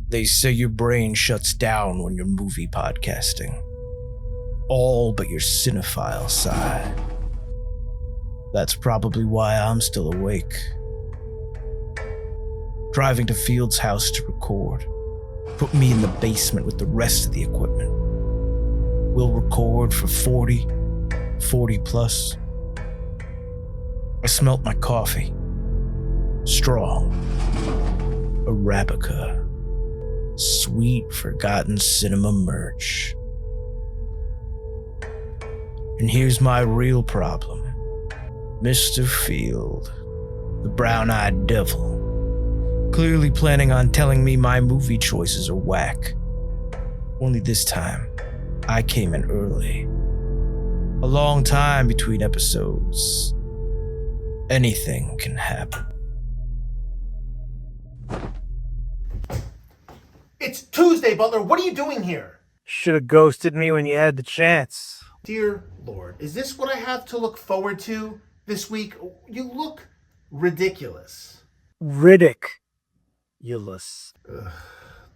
They say your brain shuts down when you're movie podcasting. All but your cinephile side. That's probably why I'm still awake. Driving to Field's house to record. Put me in the basement with the rest of the equipment. We'll record for 40 plus. I smelt my coffee. Strong. Arabica. Sweet forgotten cinema merch. And here's my real problem. Mr. Field, the brown-eyed devil, clearly planning on telling me my movie choices are whack. Only this time, I came in early. A long time between episodes. Anything can happen. It's Tuesday, Butler. What are you doing here? Should have ghosted me when you had the chance. Dear Lord, is this what I have to look forward to this week? You look ridiculous. Riddick-ulous.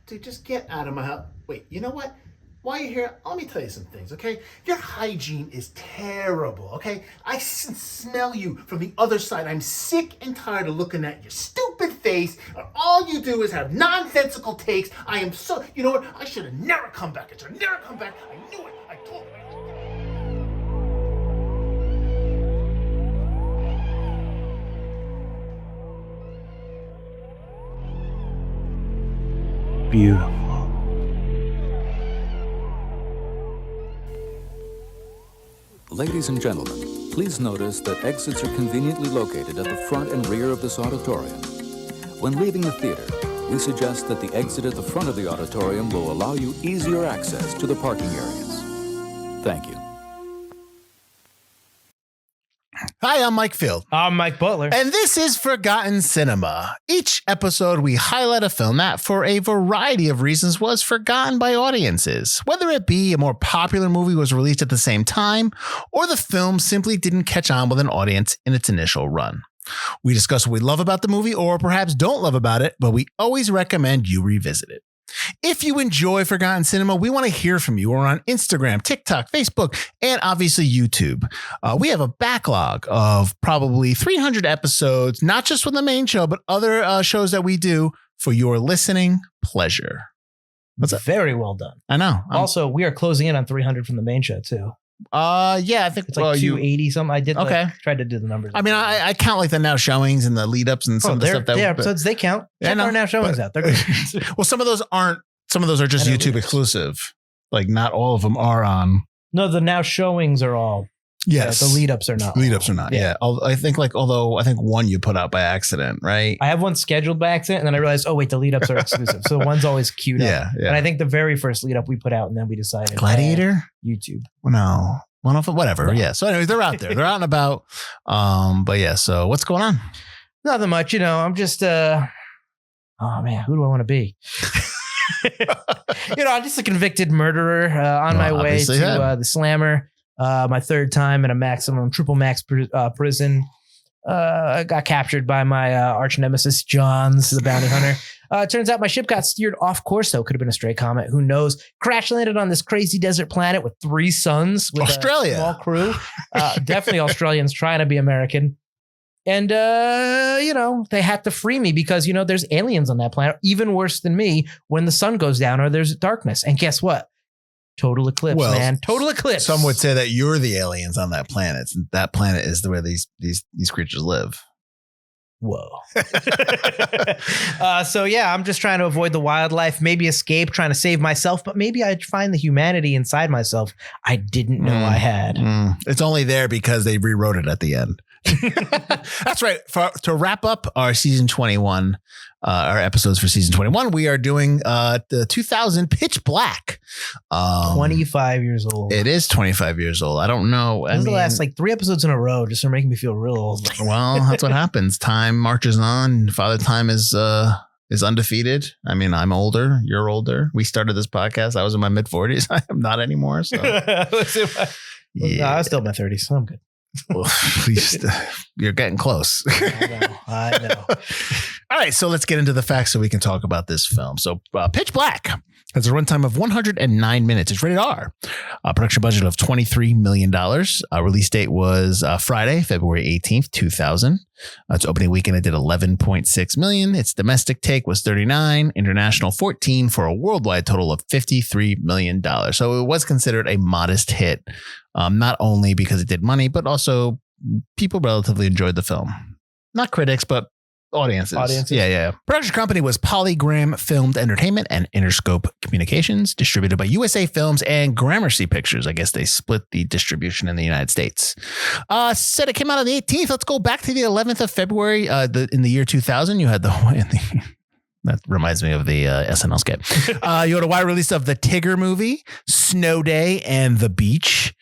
Dude, just get out of my house. Wait, you know what? While you're here, let me tell you some things, okay? Your hygiene is terrible, okay? I can smell you from the other side. I'm sick and tired of looking at your stupid face. And all you do is have nonsensical takes. I am so... You know what? I should have never come back. I should have never come back. I knew it. I told you. Beautiful. Ladies and gentlemen, please notice that exits are conveniently located at the front and rear of this auditorium. When leaving the theater, we suggest that the exit at the front of the auditorium will allow you easier access to the parking areas. Thank you. Hi, I'm Mike Field. I'm Mike Butler. And this is Forgotten Cinema. Each episode, we highlight a film that, for a variety of reasons, was forgotten by audiences. Whether it be a more popular movie was released at the same time, or the film simply didn't catch on with an audience in its initial run. We discuss what we love about the movie, or perhaps don't love about it, but we always recommend you revisit it. If you enjoy Forgotten Cinema, we want to hear from you. We're on Instagram, TikTok, Facebook, and obviously YouTube. We have a backlog of probably 300 episodes, not just from the main show, but other shows that we do for your listening pleasure. What's up? Very well done. I know. Also, we are closing in on 300 from the main show, too. Yeah, I think It's like 280 something. I did tried to do the numbers. I mean, I count like the now showings and the lead ups and some of the stuff that episodes they count. Check our now showings out. They're good. Well, some of those are just YouTube exclusive. Like not all of them are on. No, the now showings are all. Yes. The lead ups are not. Lead ups are not. Yeah. I think one you put out by accident, right? I have one scheduled by accident, and then I realized, oh wait, the lead ups are exclusive. So one's always queued up. Yeah. And I think the very first lead up we put out, and then we decided Gladiator, YouTube. No. One of them, whatever. No. Yeah. So anyways, they're out there. They're out and about. But yeah. So what's going on? Nothing much. I'm just. Oh man, who do I want to be? I'm just a convicted murderer on my way to the Slammer. My third time in a maximum triple max prison. I got captured by my arch nemesis, Johns, the bounty hunter. Turns out my ship got steered off course, though. Could have been a stray comet. Who knows? Crash landed on this crazy desert planet with 3 suns. With Australia. A small crew. Definitely Australians trying to be American. And, they had to free me because, there's aliens on that planet, even worse than me, when the sun goes down or there's darkness. And guess what? Total eclipse, man. Total eclipse. Some would say that you're the aliens on that planet. That planet is where these creatures live. Whoa. So yeah, I'm just trying to avoid the wildlife, maybe escape, trying to save myself, but maybe I'd find the humanity inside myself I didn't know I had. It's only there because they rewrote it at the end. That's right. To wrap up our season 21, our episodes for season 21, we are doing the 2000 Pitch Black. 25 years old. It is 25 years old. I don't know. This is the last 3 episodes in a row just are making me feel real old. Well, that's what happens. Time marches on. Father Time is undefeated. I mean, I'm older. You're older. We started this podcast. I was in my mid 40s. I am not anymore. So No, I was still in my 30s, so I'm good. You're getting close. I know. All right, so let's get into the facts so we can talk about this film. So Pitch Black has a runtime of 109 minutes. It's rated R. Production budget of $23 million. Release date was Friday, February 18th, 2000. Its opening weekend, it did 11.6 million. Its domestic take was 39, international 14, for a worldwide total of $53 million. So it was considered a modest hit, not only because it did money, but also people relatively enjoyed the film. Not critics, but audiences. Yeah. Production company was Polygram Filmed Entertainment and Interscope Communications, distributed by USA Films and Gramercy Pictures. I guess they split the distribution in the United States. Said it came out on the 18th. Let's go back to the 11th of February. In the year 2000, you had that reminds me of the SNL skit. You had a wide release of the Tigger movie, Snow Day, and The Beach.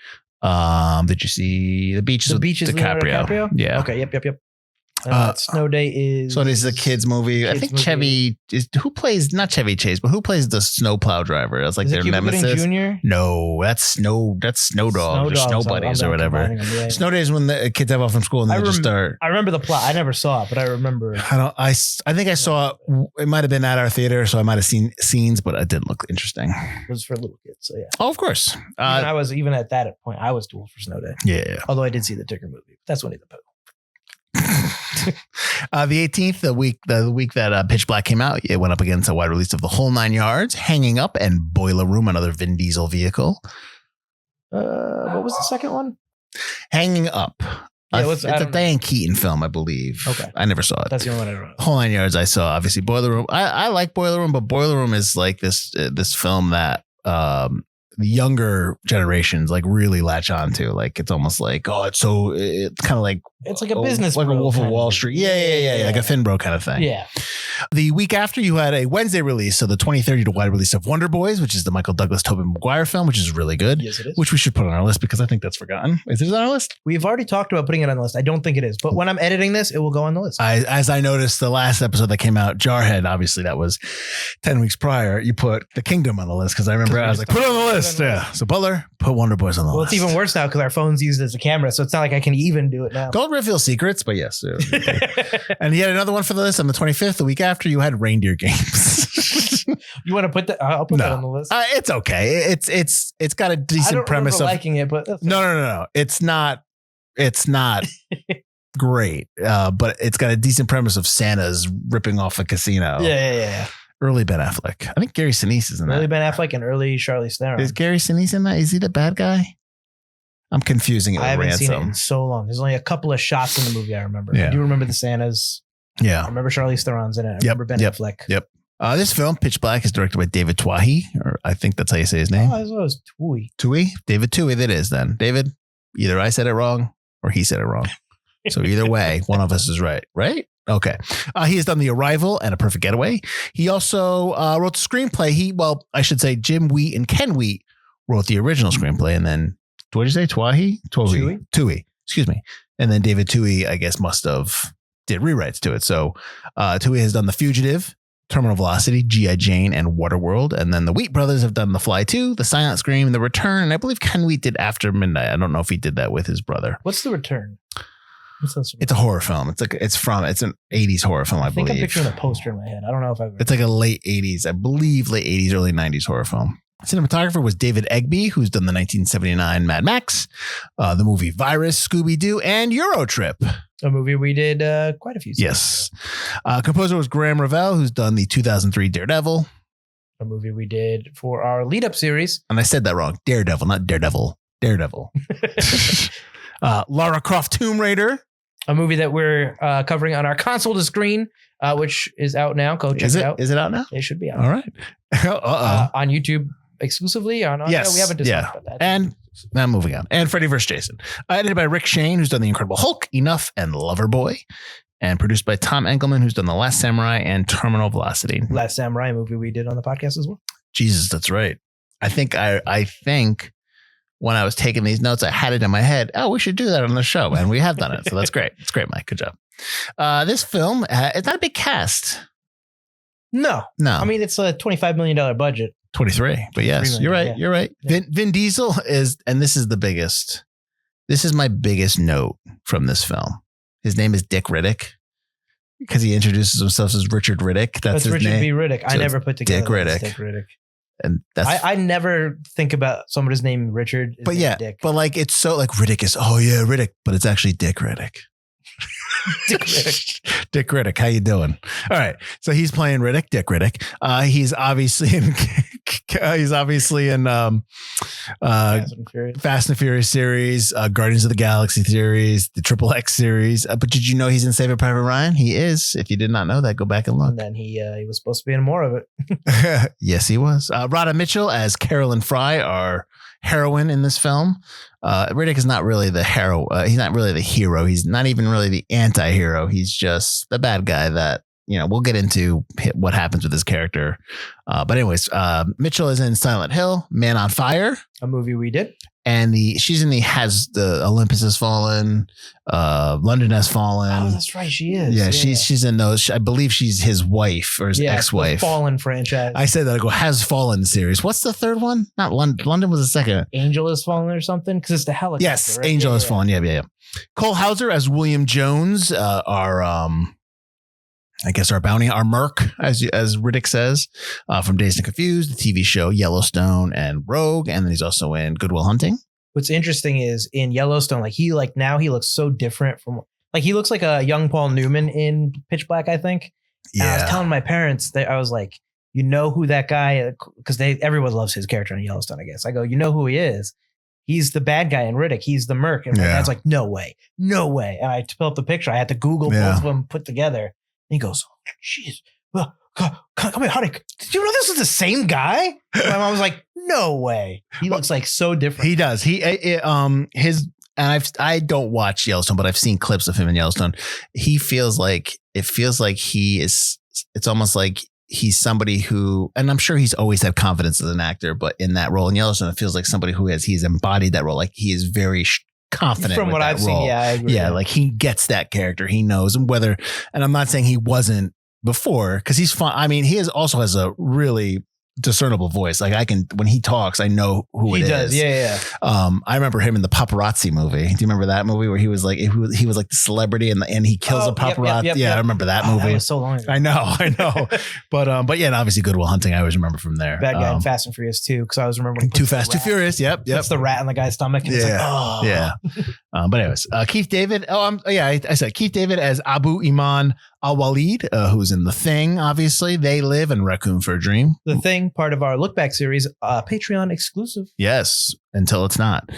Did you see The Beach? The Beach is DiCaprio? Yeah. Okay. Yep. Snow Day is. So it is a kids movie. I think movie. Chevy is who plays not Chevy Chase, but who plays the snowplow driver? That's like their nemesis. Jr.? No, that's Snow Dogs or Snow Buddies or whatever. Them, Snow Day is when the kids have off from school and they just start. I remember the plot. I never saw it, but I remember. I think I saw it. It might have been at our theater, so I might have seen scenes, but it didn't look interesting. It was for little kids, so yeah. Oh, of course. I was even at that point. I was too old for Snow Day. Yeah. Although I did see the Tigger movie. That's Winnie the Pooh. The 18th, the week that Pitch Black came out, it went up against a wide release of The Whole Nine Yards, Hanging Up, and Boiler Room, another Vin Diesel vehicle. What was the second one? Hanging Up. Yeah, it's a Diane Keaton film, I believe. Okay. I never saw it. That's the only one I wrote. Whole Nine Yards I saw. Obviously, Boiler Room. I like Boiler Room, but Boiler Room is like this film that the younger generations like really latch on to. Like it's almost like, it's kind of like it's like a business, like a Wolf of Wall Street. Yeah, like a Finbro kind of thing. Yeah. The week after, you had a Wednesday release, so the 2030 wide release of Wonder Boys, which is the Michael Douglas Tobey Maguire film, which is really good. Yes, it is. Which we should put on our list because I think that's forgotten. Is it on our list? We've already talked about putting it on the list. I don't think it is, but when I'm editing this, it will go on the list. As I noticed the last episode that came out, Jarhead, obviously that was 10 weeks prior, you put The Kingdom on the list because I remember I was like, put it on the list. Yeah. So Butler, put Wonder Boys on the list. Well, it's even worse now because our phone's used as a camera, so it's not like I can even do it now. Don't reveal secrets, but yes. And you had another one for the list on the 25th. The week after, you had Reindeer Games. You want to put that? I'll put that on the list. It's okay. It's got a decent premise of liking it, but no. It's not great. But it's got a decent premise of Santa's ripping off a casino. Yeah. Early Ben Affleck. I think Gary Sinise is in that. Early Ben Affleck and early Charlize Theron. Is Gary Sinise in that? Is he the bad guy? I'm confusing it with I haven't Ransom. seen it in so long. There's only a couple of shots in the movie I remember. Yeah. I do remember the Santas. Yeah. I remember Charlize Theron's in it. I remember Ben Affleck. Yep. This film, Pitch Black, is directed by David Twohy, or I think that's how you say his name. Oh, I thought it was Twohy. Twohy? David Twohy, that is then. David, either I said it wrong or he said it wrong. So either way, one of us is right? Okay. He has done The Arrival and A Perfect Getaway. He also wrote the screenplay. I should say Jim Wheat and Ken Wheat wrote the original screenplay, and then what did you say? Twohy. Excuse me. And then David Twohy, I guess, must have did rewrites to it. So Twohy has done The Fugitive, Terminal Velocity, G.I. Jane, and Waterworld. And then the Wheat brothers have done The Fly 2, The Silent Scream, The Return. And I believe Ken Wheat did After Midnight. I don't know if he did that with his brother. What's The Return? It's a horror film. It's an 80s horror film, I believe. I'm picturing a poster in my head. I don't know if It's like a late 80s, I believe late 80s, early 90s horror film. Cinematographer was David Egby, who's done the 1979 Mad Max, the movie Virus, Scooby-Doo, and Eurotrip. A movie we did quite a few seasons. Yes. Composer was Graham Revell, who's done the 2003 Daredevil. A movie we did for our lead-up series. And I said that wrong. Daredevil, not Daredevil. Daredevil. Lara Croft Tomb Raider. A movie that we're covering on our Console to Screen, which is out now. Go check it out. Is it out now? It should be out. All right. On YouTube exclusively. Yes. We haven't discussed about that. And now moving on. And Freddy vs. Jason. Edited by Rick Shane, who's done The Incredible Hulk, Enough, and Loverboy. And produced by Tom Engelman, who's done The Last Samurai and Terminal Velocity. Last Samurai movie we did on the podcast as well. Jesus, that's right. I think when I was taking these notes, I had it in my head. Oh, we should do that on the show. And we have done it. So that's great. It's great, Mike. Good job. This film, it's not a big cast. No. I mean, it's a $25 million budget. 23. But yes, you're right. Yeah. You're right. Vin Diesel is, and this is the biggest This is my biggest note from this film. His name is Dick Riddick because he introduces himself as Richard Riddick. That's his Richard name. B. Riddick. So I never put together Dick Riddick. Dick Riddick. And that's I never think about somebody's name Richard. but yeah, Dick. but like it's so like Riddick is Riddick, but it's actually Dick Riddick. Dick Riddick. Dick Riddick, how you doing? All right, so he's playing Riddick, Dick Riddick. He's obviously in Fast and Furious series, Guardians of the Galaxy series, the Triple X series. But did you know he's in Saving Private Ryan? He is. If you did not know that, go back and look. And then he was supposed to be in more of it. Yes, he was. Radha Mitchell as Carolyn Fry, our heroine in this film. Riddick is not really the hero. He's not really the hero. He's not even really the anti-hero. He's just the bad guy that, we'll get into what happens with his character. But anyways, Mitchell is in Silent Hill, Man on Fire. A movie we did. And she's in the Olympus Has Fallen, London Has Fallen. Oh, that's right. She is. Yeah, she's in those. I believe she's his wife or his ex-wife. The Fallen franchise. I say that I go Has Fallen series. What's the third one? Not London. London was the second. Angel Has Fallen or something because it's the helicopter. Yes, right? Angel Has Fallen. Yeah. Cole Hauser as William Jones, our bounty, our merc, as Riddick says, from Dazed and Confused, the TV show Yellowstone and Rogue, and then he's also in Good Will Hunting. What's interesting is in Yellowstone, now he looks so different from he looks like a young Paul Newman in Pitch Black, I think. Yeah. And I was telling my parents that I was like, you know who that guy, because everyone loves his character in Yellowstone, I guess. I go, you know who he is? He's the bad guy in Riddick. He's the merc. And my dad's like, no way. And I pulled up the picture. I had to Google both of them put together. And he goes, jeez, well, come here, honey. Did you know this is the same guy? My mom was like, no way. He looks like so different. He does. I don't watch Yellowstone, but I've seen clips of him in Yellowstone. It's almost like he's somebody who, and I'm sure he's always had confidence as an actor, but in that role in Yellowstone, it feels like somebody he's embodied that role. Like he is very confident from what I've seen. Yeah, I agree. Yeah, like he gets that character. He knows, and I'm not saying he wasn't before, because he's fun. I mean, also has a really discernible voice. Like when he talks, I know who he does. Yeah. I remember him in the Paparazzi movie. Do you remember that movie where he was like the celebrity and he kills a paparazzi? Yep. I remember that movie. That was so long ago. I know. But yeah, and obviously Good Will Hunting, I always remember from there. Bad guy in Fast and Furious 2, because I was remembering Too Fast, Too Furious. Yep. That's the rat in the guy's stomach. And it's like, oh. Yeah. But anyways, Keith David. I said Keith David as Abu Iman Al-Walid, who's in The Thing. Obviously, They Live and Raccoon for a Dream. The Thing, part of our Look Back series, Patreon exclusive. Yes, until it's not.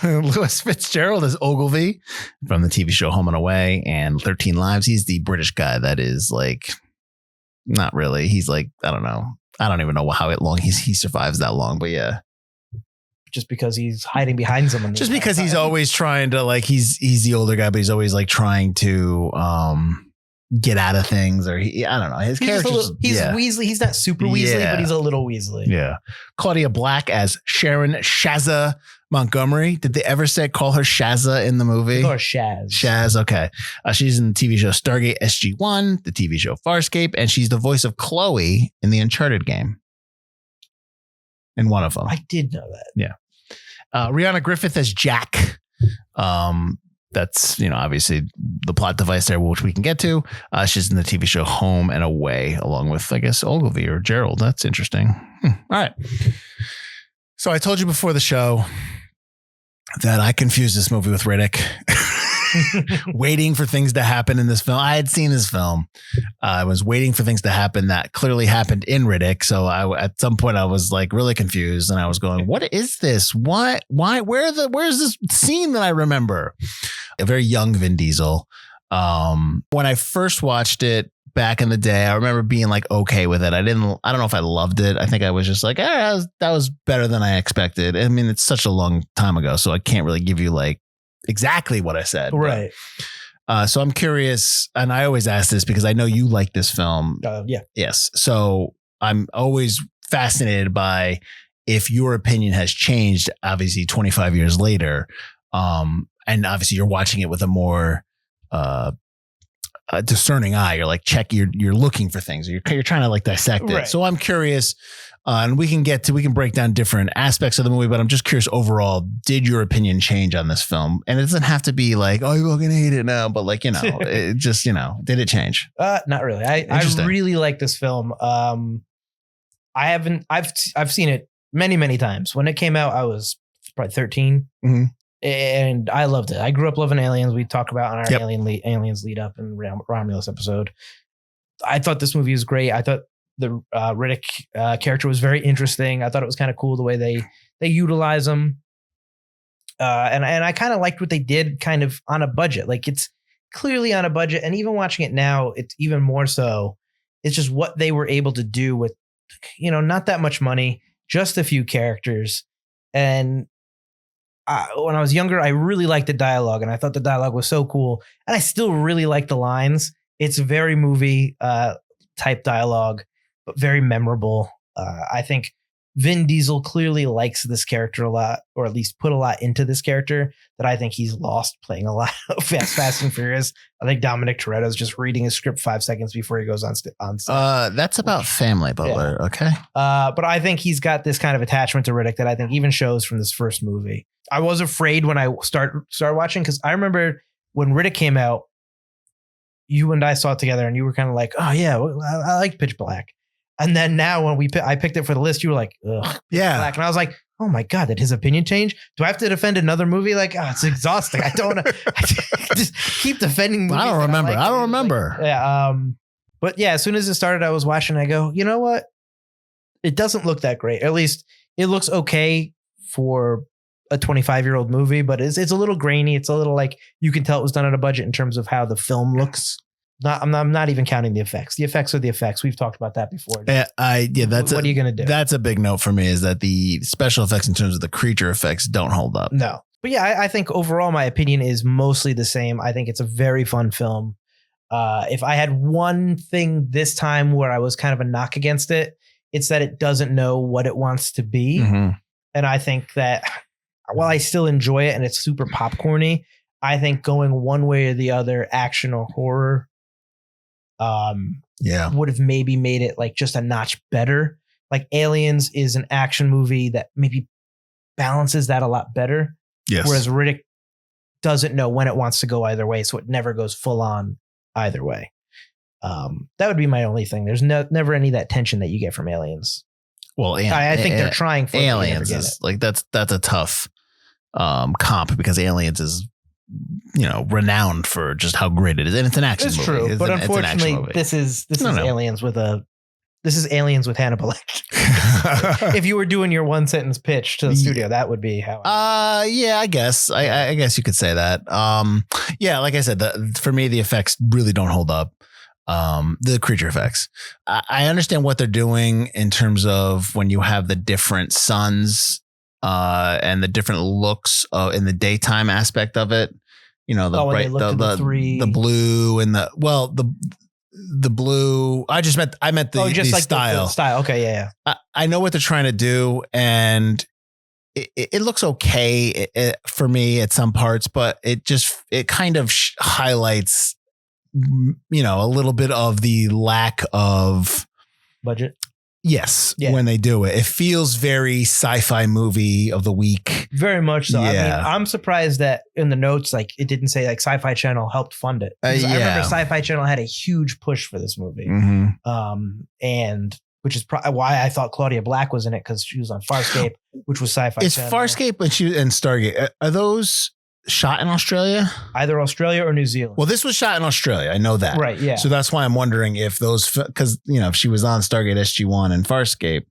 Louis Fitzgerald as Ogilvy from the TV show Home and Away and 13 Lives. He's the British guy that is like, not really. He's like, I don't know. I don't even know how long he survives that long, but yeah. Just because he's hiding behind someone. Just because he's always trying to he's the older guy, but he's always trying to get out of things, or I don't know. His character. He's Weasley. He's not super Weasley, but he's a little Weasley. Yeah. Claudia Black as Sharon Shazza Montgomery. Did they ever call her Shazza in the movie? They call her Shaz. Shaz. Okay. She's in the TV show Stargate SG-1, the TV show Farscape, and she's the voice of Chloe in the Uncharted game. In one of them. I did know that. Yeah. Rihanna Griffith as Jack. That's, obviously the plot device there, which we can get to. She's in the TV show Home and Away, along with, I guess, Ogilvy or Gerald. That's interesting. All right. So I told you before the show that I confused this movie with Riddick. Waiting for things to happen in this film. I had seen this film. I was waiting for things to happen that clearly happened in Riddick. So at some point I was really confused, and I was going, what is this? Why, where's this scene that I remember? A very young Vin Diesel. When I first watched it back in the day, I remember being okay with it. I don't know if I loved it. I think I was just that was better than I expected. I mean, it's such a long time ago, so I can't really give you exactly what I said. Right. So I'm curious, and I always ask this because I know you like this film. Yeah. Yes. So I'm always fascinated by if your opinion has changed, obviously 25 years later. And obviously you're watching it with a more discerning eye. You're you're looking for things. You're trying to dissect it. Right. So I'm curious, And we can break down different aspects of the movie, but I'm just curious overall, did your opinion change on this film? And it doesn't have to be like, oh, you fucking hate it now, but like, it just, did it change? Not really. I really like this film. I've seen it many, many times. When it came out, I was probably 13 and I loved it. I grew up loving Aliens. We talked about on our Aliens lead up in Romulus episode. I thought this movie was great. I thought the Riddick character was very interesting. I thought it was kind of cool the way they utilize him. And I kind of liked what they did kind of on a budget. Like it's clearly on a budget. And even watching it now, it's even more so. It's just what they were able to do with, not that much money, just a few characters. And when I was younger, I really liked the dialogue and I thought the dialogue was so cool. And I still really like the lines. It's very movie type dialogue, but very memorable. I think Vin Diesel clearly likes this character a lot, or at least put a lot into this character that I think he's lost playing a lot of Fast and Furious. I think Dominic Toretto is just reading his script 5 seconds before he goes on set. That's about family, Butler. Yeah. Okay. But I think he's got this kind of attachment to Riddick that I think even shows from this first movie. I was afraid when I started watching, because I remember when Riddick came out, you and I saw it together and you were kind of like, oh yeah, I like Pitch Black. And then now when I picked it for the list, you were like, ugh, yeah. Black. And I was like, oh my God, did his opinion change? Do I have to defend another movie? Like, it's exhausting. I don't want to just keep defending movies. I don't remember. Like, but yeah, as soon as it started, I was watching, I go, you know what? It doesn't look that great. At least it looks okay for a 25-year-old movie, but it's a little grainy. It's a little like, you can tell it was done on a budget in terms of how the film looks. I'm not even counting the effects. The effects are the effects. We've talked about that before. What are you going to do? That's a big note for me, is that the special effects in terms of the creature effects don't hold up. No. But yeah, I think overall my opinion is mostly the same. I think it's a very fun film. If I had one thing this time where I was kind of a knock against it, it's that it doesn't know what it wants to be. Mm-hmm. And I think that while I still enjoy it and it's super popcorny, I think going one way or the other, action or horror, would have maybe made it like just a notch better. Like Aliens is an action movie that maybe balances that a lot better. Yes. Whereas Riddick doesn't know when it wants to go either way, so it never goes full on either way. That would be my only thing. There's never any of that tension that you get from Aliens. Well, I think they're trying for Aliens is like that's a tough comp, because Aliens is renowned for just how great it is, and it's an action movie. It's true, but unfortunately, this is Aliens with Hannibal Lecter. If you were doing your one sentence pitch to the studio, that would be how. Yeah, I guess. I guess you could say that. Yeah, like I said, for me, the effects really don't hold up. The creature effects. I understand what they're doing in terms of when you have the different suns, and the different looks in the daytime aspect of it. The bright, the blue and the blue. I meant the like style. The style. Okay, yeah. I know what they're trying to do, and it looks okay for me at some parts, but it kind of highlights, a little bit of the lack of budget. Yes, yeah. When they do it, it feels very sci-fi movie of the week. Very much so. Yeah. I mean, I'm surprised that in the notes, like it didn't say like Sci-Fi Channel helped fund it. I remember Sci-Fi Channel had a huge push for this movie, and which is why I thought Claudia Black was in it, because she was on Farscape, which was Sci-Fi Channel. Is Farscape and Stargate, are those shot in Australia? Either Australia or New Zealand. Well, this was shot in Australia. I know that. Right, yeah. So that's why I'm wondering if those, because, if she was on Stargate SG-1 and Farscape,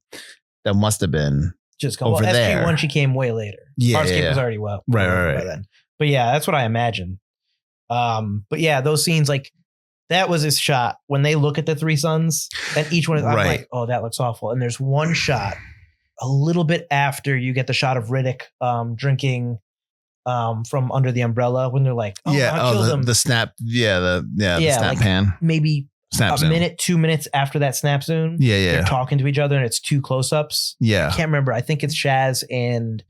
that must have been just over there. SG-1, she came way later. Yeah, Farscape was already right by then. But yeah, that's what I imagine. But yeah, those scenes, like, that was his shot. When they look at the three suns, and each one, I'm like, oh, that looks awful. And there's one shot a little bit after you get the shot of Riddick drinking from under the umbrella, when they're like, the snap, the snap like pan, maybe snap zoom. Minute, 2 minutes after that snap zoom, they're talking to each other and it's two close-ups. I can't remember. I think it's Shaz and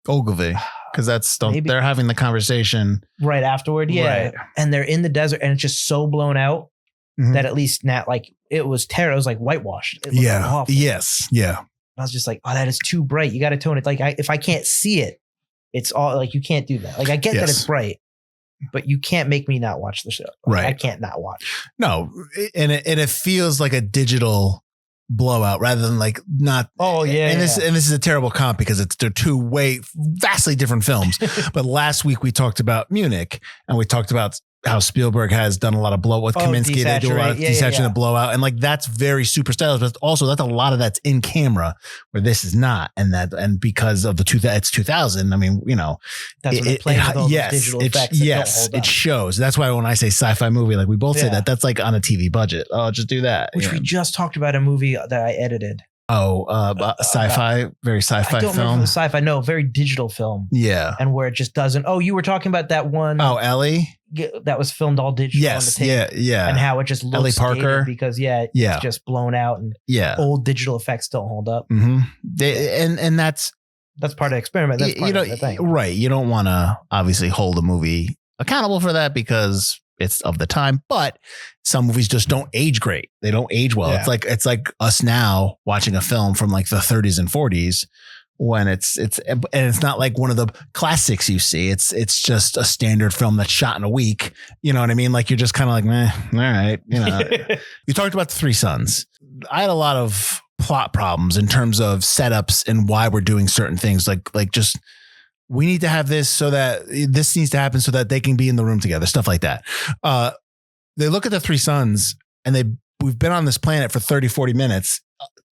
Ogilvy, because they're having the conversation right afterward. And they're in the desert and it's just so blown out that at least now, like, it was terrible. It was like whitewashed. It looked awful. Yes. I was just like, oh, that is too bright. You got to tone it. Like if I can't see it, it's all like, you can't do that. Like I get that it's bright, but you can't make me not watch the show. Like, Right. I can't not watch. No. And it feels like a digital blowout rather than like not. Oh yeah. And this is a terrible comp because they're two vastly different films. But last week we talked about Munich and we talked about how Spielberg has done a lot of blowout with Kaminsky. They do a lot of desaturation and blowout. And like, that's very super stylish, but also that's a lot of that's in camera where this is not. And because of it's 2000, I mean, you know, that's what playing with all those digital effects. It shows. That's why when I say sci-fi movie, like we both say that's like on a TV budget. Oh, just do that. Which we just talked about a movie that I edited. Sci-fi, very sci-fi I don't film. remember the sci-fi. No, very digital film. Yeah. And where it just doesn't. Oh, you were talking about that one. Oh, Ellie. That was filmed all digital. Yes. On the tape, Yeah. And how it just looks Ellie Parker. because it's just blown out and old digital effects don't hold up. Mm-hmm. And that's part of the experiment. That's part of the thing. Right. You don't want to obviously hold a movie accountable for that because it's of the time, but some movies just don't age great. They don't age well. Yeah. It's like us now watching a film from like the 30s and 40s when it's not like one of the classics you see. It's just a standard film that's shot in a week. You know what I mean? Like you're just kind of like, meh, all right. You know, you talked about The Three Sons. I had a lot of plot problems in terms of setups and why we're doing certain things. Like just, we need to have this so that this needs to happen so that they can be in the room together. Stuff like that. They look at The Three Sons and we've been on this planet for 30, 40 minutes,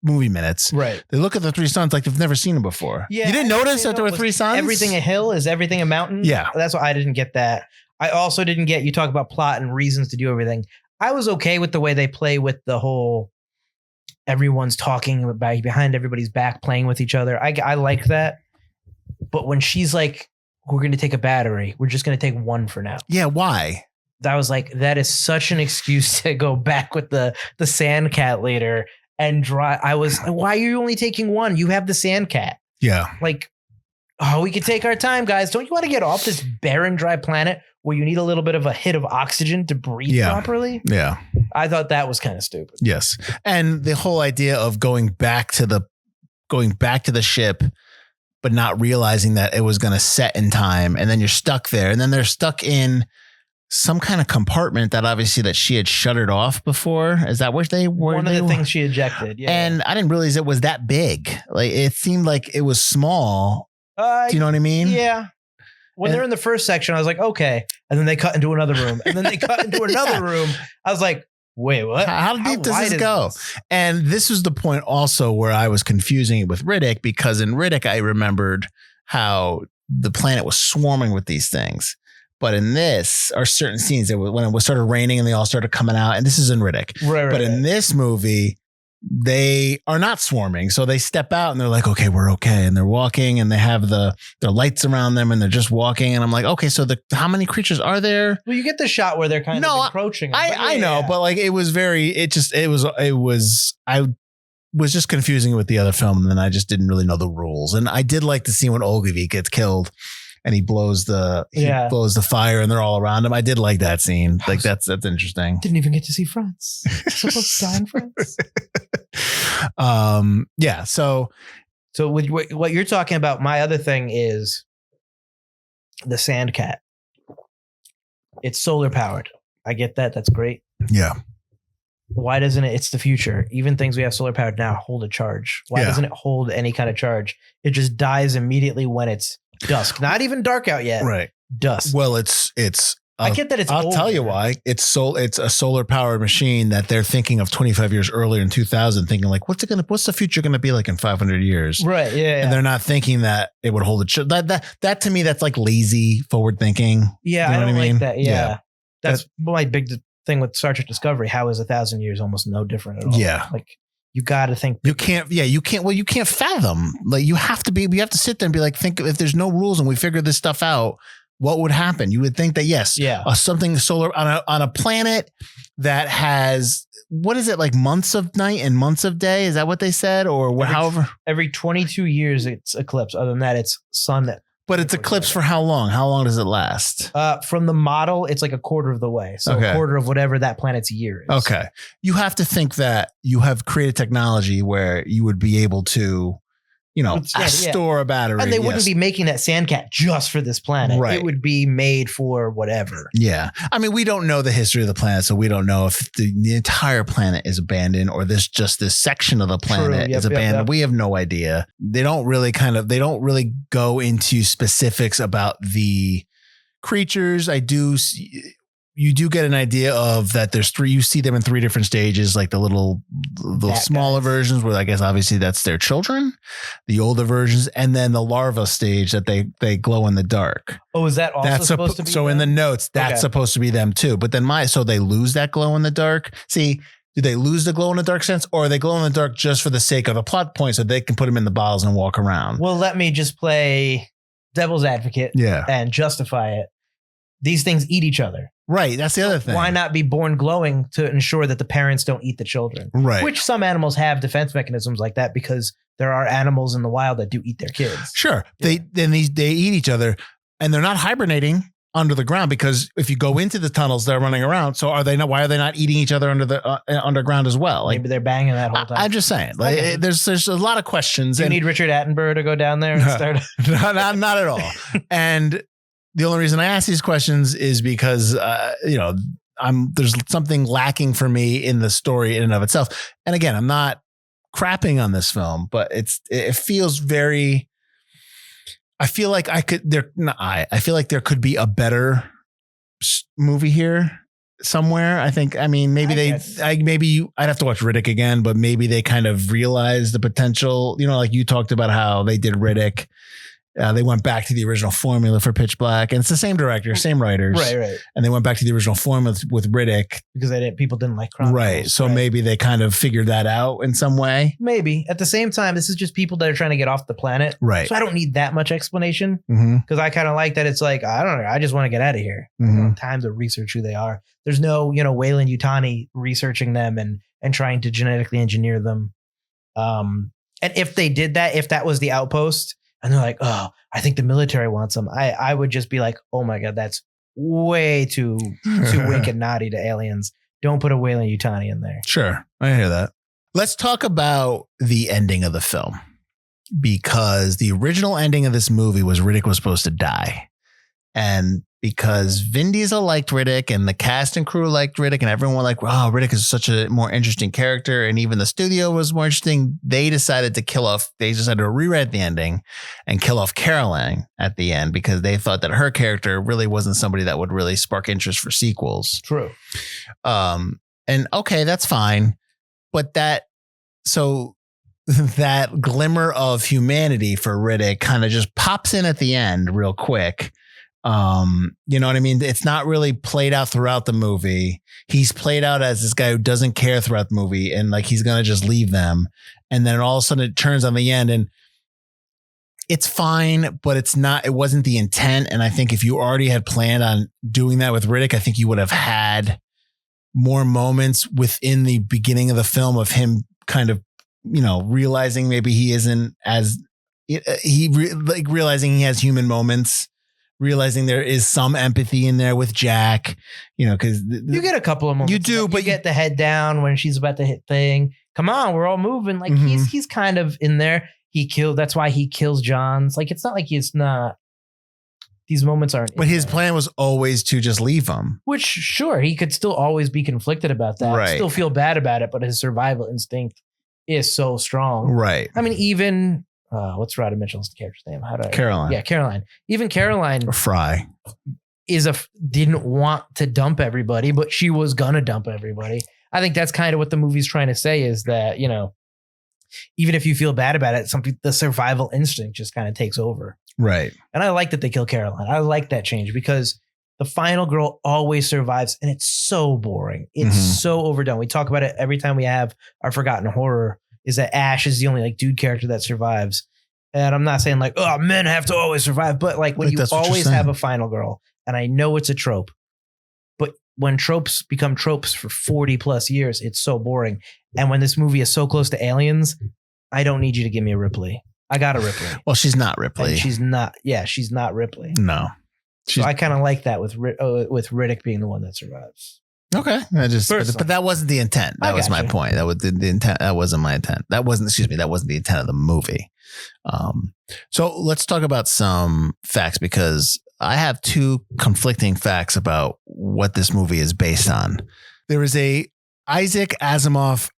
movie minutes. Right. They look at The Three Sons like they've never seen them before. Yeah. You didn't notice that there were three sons? Everything a hill? Is everything a mountain? Yeah. That's why I didn't get that. I also didn't get, you talk about plot and reasons to do everything. I was okay with the way they play with the whole, everyone's talking about behind everybody's back, playing with each other. I like that. But when she's like, we're going to take a battery, we're just going to take one for now. Yeah. Why? I was like, that is such an excuse to go back with the sand cat later and drive. I was, why are you only taking one? You have the sand cat. Yeah. Like, oh, we could take our time, guys. Don't you want to get off this barren, dry planet where you need a little bit of a hit of oxygen to breathe properly? Yeah. I thought that was kind of stupid. Yes. And the whole idea of going back to the ship, but not realizing that it was going to set in time. And then you're stuck there. And then they're stuck in some kind of compartment that obviously that she had shuttered off before. Is that what they were? One of the things she ejected. Yeah. And I didn't realize it was that big. Like it seemed like it was small. Do you know what I mean? Yeah. When they're in the first section, I was like, okay. And then they cut into another room. And then they cut into another room. I was like, wait, what? How deep does this go? And this was the point also where I was confusing it with Riddick, because in Riddick, I remembered how the planet was swarming with these things. But in this are certain scenes that when it started raining and they all started coming out. And this is in Riddick. Right, but in this movie, they are not swarming. So they step out and they're like, okay, we're okay. And they're walking and they have their lights around them and they're just walking. And I'm like, okay, so how many creatures are there? Well, you get the shot where they're kind of encroaching. I know, but like I was just confusing it with the other film. And then I just didn't really know the rules. And I did like the scene when Ogilvy gets killed and he blows the fire and they're all around him. I did like that scene. Like that's interesting. Didn't even get to see France. Supposed to die in France. Yeah. So with what you're talking about, my other thing is the sand cat. It's solar powered. I get that. That's great. Yeah. Why doesn't it? It's the future. Even things we have solar powered now hold a charge. Why doesn't it hold any kind of charge? It just dies immediately when it's dusk. Not even dark out yet. Right. Dusk. Well, it's. I get that it's. I'll tell you why. It's a solar powered machine that they're thinking of 25 years earlier in 2000, thinking like, what's the future going to be like in 500 years? Right. Yeah. And they're not thinking that it would hold a that to me, that's like lazy forward thinking. Yeah. You know I don't what I mean? like that. Yeah. That's my big thing with Star Trek Discovery. How is 1,000 years almost no different at all? Yeah. Like you got to think. You can't fathom. Like we have to sit there and be like, think if there's no rules and we figure this stuff out, what would happen? You would think that something solar on a planet that has, what is it, like months of night and months of day? Is that what they said? Or however? Every 22 years it's eclipse. Other than that, it's sun that But it's eclipsed for how long? How long does it last? From the model, it's like a quarter of the way. So a quarter of whatever that planet's year is. Okay. You have to think that you have created technology where you would be able to, store a battery. And they wouldn't be making that Sandcat just for this planet. Right. It would be made for whatever. Yeah. I mean, we don't know the history of the planet, so we don't know if the entire planet is abandoned or this section of the planet is abandoned. We have no idea. They don't really go into specifics about the creatures. You do get an idea of that there's three, you see them in three different stages, like the smaller versions where I guess obviously that's their children, the older versions, and then the larva stage that they glow in the dark. Oh, is that also supposed to be so them? In the notes, that's supposed to be them too. But then so they lose that glow in the dark. See, do they lose the glow in the dark sense, or are they glow in the dark just for the sake of the plot point so they can put them in the bottles and walk around? Well, let me just play devil's advocate and justify it. These things eat each other. Right. That's the other thing. Why not be born glowing to ensure that the parents don't eat the children? Right. Which some animals have defense mechanisms like that because there are animals in the wild that do eat their kids. Sure. Yeah. They eat each other and they're not hibernating under the ground because if you go into the tunnels, they're running around. So why are they not eating each other under the underground as well? Maybe they're banging that whole time. I'm just saying, there's a lot of questions. Do you need Richard Attenborough to go down there and start? not at all. And the only reason I ask these questions is because, there's something lacking for me in the story in and of itself. And again, I'm not crapping on this film, but it feels very, I feel like I feel like there could be a better movie here somewhere. Maybe I'd have to watch Riddick again, but maybe they kind of realized the potential, like you talked about how they did Riddick. They went back to the original formula for Pitch Black, and it's the same director, same writers, right. And they went back to the original formula with Riddick because people didn't like Chronicles. Right. So maybe they kind of figured that out in some way. Maybe at the same time, this is just people that are trying to get off the planet, right? So I don't need that much explanation because I kind of like that. It's like I don't know. I just want to get out of here. I don't have time to research who they are. There's no Weyland Yutani researching them and trying to genetically engineer them. And if they did that, if that was the outpost. And they're like, oh, I think the military wants them. I would just be like, oh my God, that's way too wink and naughty to aliens. Don't put a Weyland Yutani in there. Sure. I hear that. Let's talk about the ending of the film, because the original ending of this movie was Riddick was supposed to die. And because Vin Diesel liked Riddick and the cast and crew liked Riddick and everyone like, wow, Riddick is such a more interesting character. And even the studio was more interesting. They decided to rewrite the ending and kill off Caroline at the end because they thought that her character really wasn't somebody that would really spark interest for sequels. True. And okay, that's fine. But that glimmer of humanity for Riddick kind of just pops in at the end real quick. You know what I mean? It's not really played out throughout the movie. He's played out as this guy who doesn't care throughout the movie and like he's gonna just leave them. And then all of a sudden it turns on the end and it's fine, but it wasn't the intent. And I think if you already had planned on doing that with Riddick, I think you would have had more moments within the beginning of the film of him kind of, realizing maybe he isn't realizing he has human moments. Realizing there is some empathy in there with Jack, because you get a couple of moments. You do, but you get the head down when she's about to hit thing. Come on, we're all moving. Like he's kind of in there. That's why he kills Johns. Like it's not like he's not. These moments aren't. But his plan was always to just leave him. Which sure, he could still always be conflicted about that. Right. Still feel bad about it, but his survival instinct is so strong. Right. I mean, even. What's Radha Mitchell's character's name? Caroline. Yeah, Caroline. Even Caroline or Fry didn't want to dump everybody, but she was gonna dump everybody. I think that's kind of what the movie's trying to say is that, even if you feel bad about it, the survival instinct just kind of takes over. Right. And I like that they kill Caroline. I like that change because the final girl always survives and it's so boring. It's so overdone. We talk about it every time we have our Forgotten Horror. Is that Ash is the only like dude character that survives. And I'm not saying like, oh, men have to always survive, but like when you always have a final girl, and I know it's a trope, but when tropes become tropes for 40 plus years, it's so boring. And when this movie is so close to aliens, I don't need you to give me a Ripley. I got a Ripley. Well, she's not Ripley. And she's not. Yeah, she's not Ripley. No. So I kind of like that with Riddick being the one that survives. Okay. But that wasn't the intent. That was my point. That was the intent. That wasn't my intent. That wasn't the intent of the movie. So let's talk about some facts, because I have two conflicting facts about what this movie is based on. There is a Isaac Asimov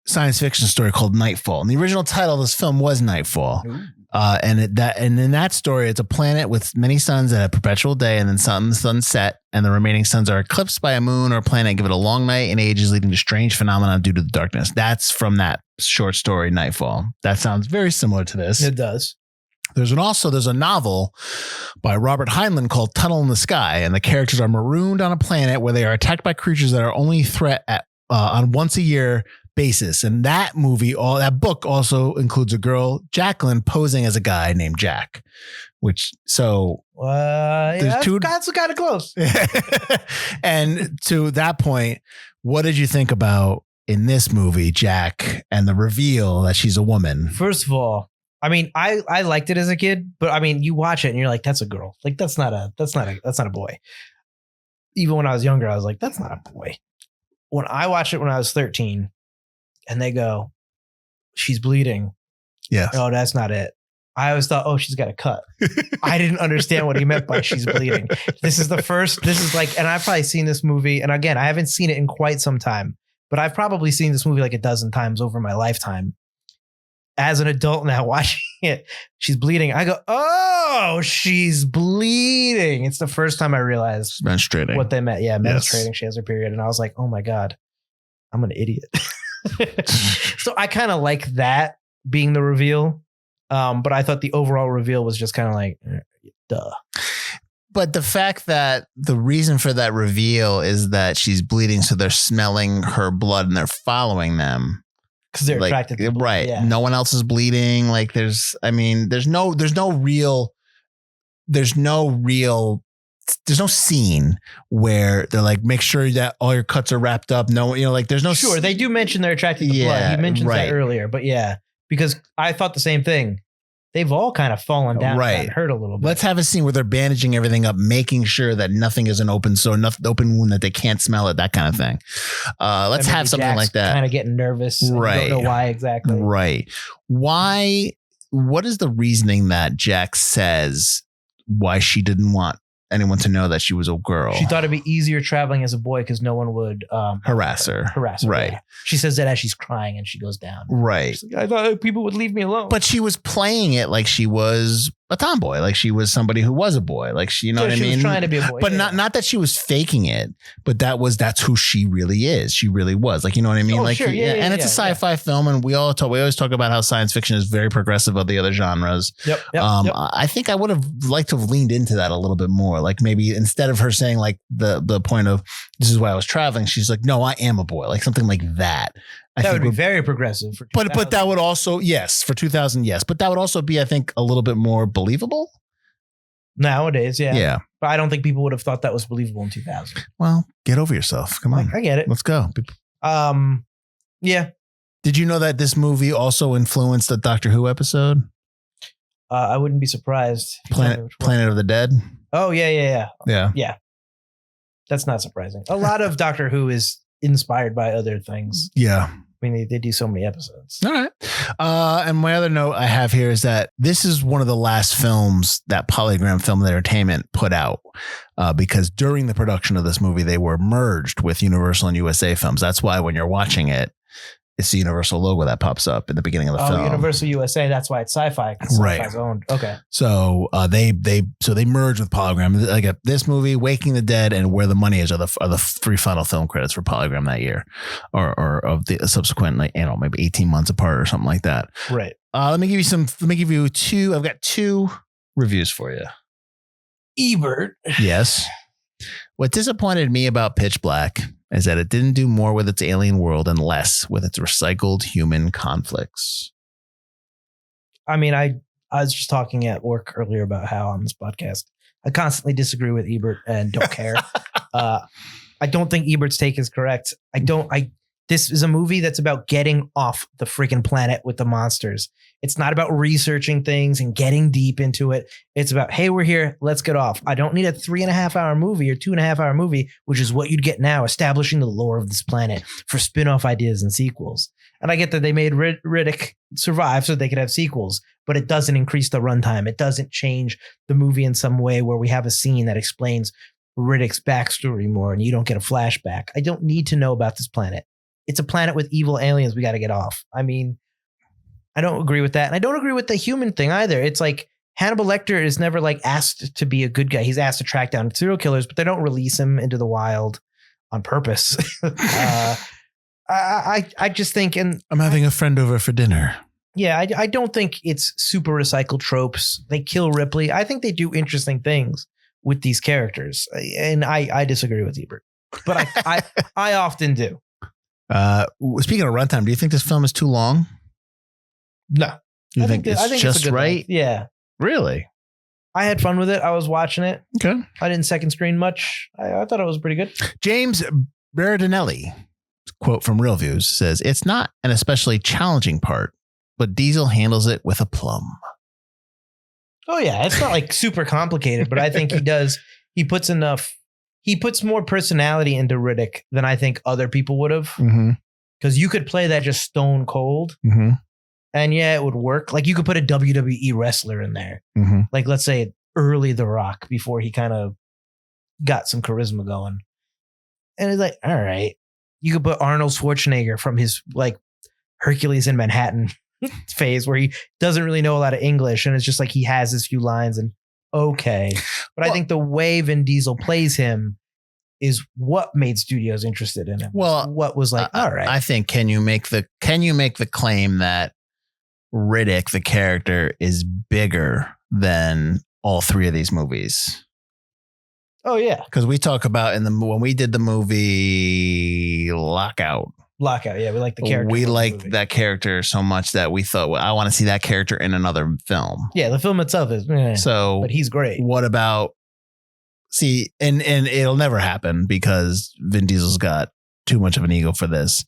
science fiction story called Nightfall. And the original title of this film was Nightfall. And in that story, it's a planet with many suns that have perpetual day, and then sun set, and the remaining suns are eclipsed by a moon or planet, give it a long night and ages, leading to strange phenomena due to the darkness. That's from that short story, Nightfall. That sounds very similar to this. It does. There's a novel by Robert Heinlein called Tunnel in the Sky, and the characters are marooned on a planet where they are attacked by creatures that are only threat on once a year basis. And that book also includes a girl, Jacqueline, posing as a guy named Jack, that's kind of close. And to that point, what did you think about in this movie, Jack, and the reveal that she's a woman? First of all, I mean, I liked it as a kid, but I mean, you watch it and you're like, that's a girl. Like, that's not a boy. Even when I was younger, I was like, that's not a boy. When I watched it when I was 13 and they go, she's bleeding. Yeah. Oh, that's not it. I always thought, oh, she's got a cut. I didn't understand what he meant by she's bleeding. This is like, and I've probably seen this movie. And again, I haven't seen it in quite some time, but I've probably seen this movie like a dozen times over my lifetime. As an adult now watching it, she's bleeding. I go, oh, she's bleeding. It's the first time I realized menstruating. What they meant. Yeah, menstruating. Yes. She has her period. And I was like, oh my God, I'm an idiot. So I kind of like that being the reveal. But I thought the overall reveal was just kind of like, duh. But the fact that the reason for that reveal is that she's bleeding, so they're smelling her blood and they're following them. Because they're attracted to blood. Right. Yeah. No one else is bleeding. Like there's no scene where they're like, make sure that all your cuts are wrapped up. No, there's no. Sure. They do mention they're attracted to blood. He mentions that earlier, but yeah, because I thought the same thing. They've all kind of fallen down and hurt a little bit. Let's have a scene where they're bandaging everything up, making sure that nothing is an open wound, that they can't smell it, that kind of thing. Let's have something Jack's like that. Kind of getting nervous. Right. Don't know why exactly. Right. Why? What is the reasoning that Jack says why she didn't want anyone to know that she was a girl? She thought it'd be easier traveling as a boy because no one would harass her. Right. Yeah. She says that as she's crying and she goes down. Right. She's like, I thought people would leave me alone. But she was playing it like she was a tomboy, like she was somebody who was a boy, like she, what I mean? She was trying to be a boy, but not that she was faking it, but that's who she really is. She really was, like, you know what I mean? Oh, sure. And it's a sci-fi film, and we always talk about how science fiction is very progressive of the other genres. Yep. I think I would have liked to have leaned into that a little bit more. Like maybe instead of her saying like the point of this is why I was traveling, she's like, no, I am a boy, like something like that. That would be very progressive for 2000. But that would also, yes, for 2000, yes. But that would also be, I think, a little bit more believable. Nowadays, yeah. Yeah. But I don't think people would have thought that was believable in 2000. Well, get over yourself. Come on. I get it. Let's go. Yeah. Did you know that this movie also influenced the Doctor Who episode? I wouldn't be surprised. Planet of the Dead? Oh, yeah. Yeah. That's not surprising. A lot of Doctor Who is inspired by other things. Yeah. I mean, they do so many episodes. All right. And my other note I have here is that this is one of the last films that Polygram Film and Entertainment put out because during the production of this movie, they were merged with Universal and USA Films. That's why when you're watching it, it's the Universal logo that pops up in the beginning of the film. Universal USA. That's why it's sci-fi. Sci-fi's owned. Okay. So they merged with Polygram. Like this movie, Waking the Dead, and Where the Money Is are the three final film credits for Polygram that year, or of the subsequent, like, maybe 18 months apart or something like that. Right. Let me give you two. I've got two reviews for you. Ebert. Yes. What disappointed me about Pitch Black is that it didn't do more with its alien world and less with its recycled human conflicts. I mean, I was just talking at work earlier about how on this podcast, I constantly disagree with Ebert and don't care. I don't think Ebert's take is correct. This is a movie that's about getting off the freaking planet with the monsters. It's not about researching things and getting deep into it. It's about, hey, we're here. Let's get off. I don't need a 3.5 hour movie or 2.5 hour movie, which is what you'd get now, establishing the lore of this planet for spin-off ideas and sequels. And I get that they made Riddick survive so they could have sequels, but it doesn't increase the runtime. It doesn't change the movie in some way where we have a scene that explains Riddick's backstory more and you don't get a flashback. I don't need to know about this planet. It's a planet with evil aliens we got to get off. I mean, I don't agree with that. And I don't agree with the human thing either. It's like Hannibal Lecter is never like asked to be a good guy. He's asked to track down serial killers, but they don't release him into the wild on purpose. I just think, and I'm having a friend over for dinner. Yeah, I don't think it's super recycled tropes. They kill Ripley. I think they do interesting things with these characters. And I disagree with Ebert, but I often do. Speaking of runtime, do you think this film is too long? No. You think it's just right? Length. Yeah. Really? I had fun with it. I was watching it. Okay. I didn't second screen much. I thought it was pretty good. James Berardinelli, quote from Real Views, says, it's not an especially challenging part, but Diesel handles it with aplomb. Oh, yeah. It's not like super complicated, but I think he does. He puts more personality into Riddick than I think other people would have. Because you could play that just stone cold. And yeah, it would work. Like you could put a WWE wrestler in there. Like let's say early The Rock before he kind of got some charisma going. And it's like, all right. You could put Arnold Schwarzenegger from his like Hercules in Manhattan phase where he doesn't really know a lot of English. And it's just like he has his few lines and okay. But I think the way Vin Diesel plays him is what made studios interested in him. Well, what was like, all right. I think, can you make the claim that Riddick, the character, is bigger than all three of these movies? Oh yeah. Because we talk about when we did the movie Lockout. Yeah. We like the character. We liked that character so much that we thought, well, I want to see that character in another film. Yeah. The film itself is, so, but he's great. What about, and it'll never happen because Vin Diesel's got too much of an ego for this.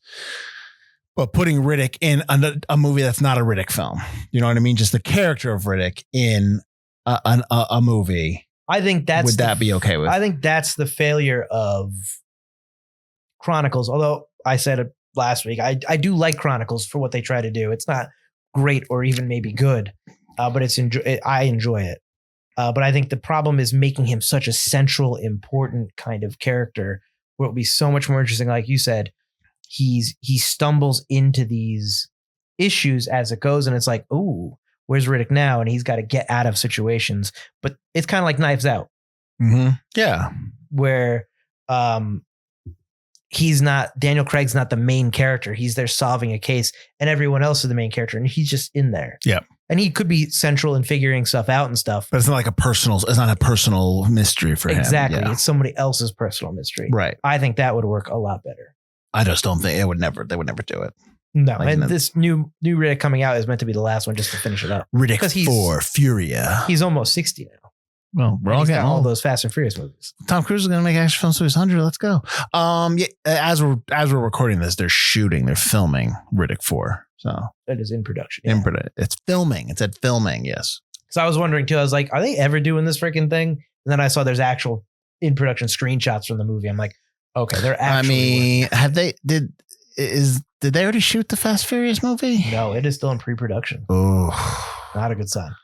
But putting Riddick in a movie that's not a Riddick film, you know what I mean? Just the character of Riddick in a movie. I think would that be okay with? I think that's the failure of Chronicles. Although I said it last week, I do like Chronicles for what they try to do. It's not great or even maybe good, but I enjoy it. But I think the problem is making him such a central, important kind of character where it would be so much more interesting. Like you said, he stumbles into these issues as it goes, and it's like, ooh, where's Riddick now? And he's got to get out of situations. But it's kind of like Knives Out. Yeah. Where Daniel Craig's not the main character. He's there solving a case, and everyone else is the main character, and he's just in there. Yeah. And he could be central in figuring stuff out and stuff. But it's not a personal mystery for him. Exactly. Yeah. It's somebody else's personal mystery. Right. I think that would work a lot better. I just don't think they would never do it. No. And this new Riddick coming out is meant to be the last one just to finish it up. Riddick 4 Furia. He's almost 60 now. Well, we're all getting all those Fast and Furious movies. Tom Cruise is going to make action films, so he's 100. Let's go. As we're recording this, they're filming Riddick 4. So that is in production. Yeah. It's filming. It's at filming. Yes. So I was wondering too. I was like, are they ever doing this freaking thing? And then I saw there's actual in production screenshots from the movie. I'm like, okay, they're actually. I mean, did they already shoot the Fast Furious movie? No, it is still in pre-production. Oh, not a good sign.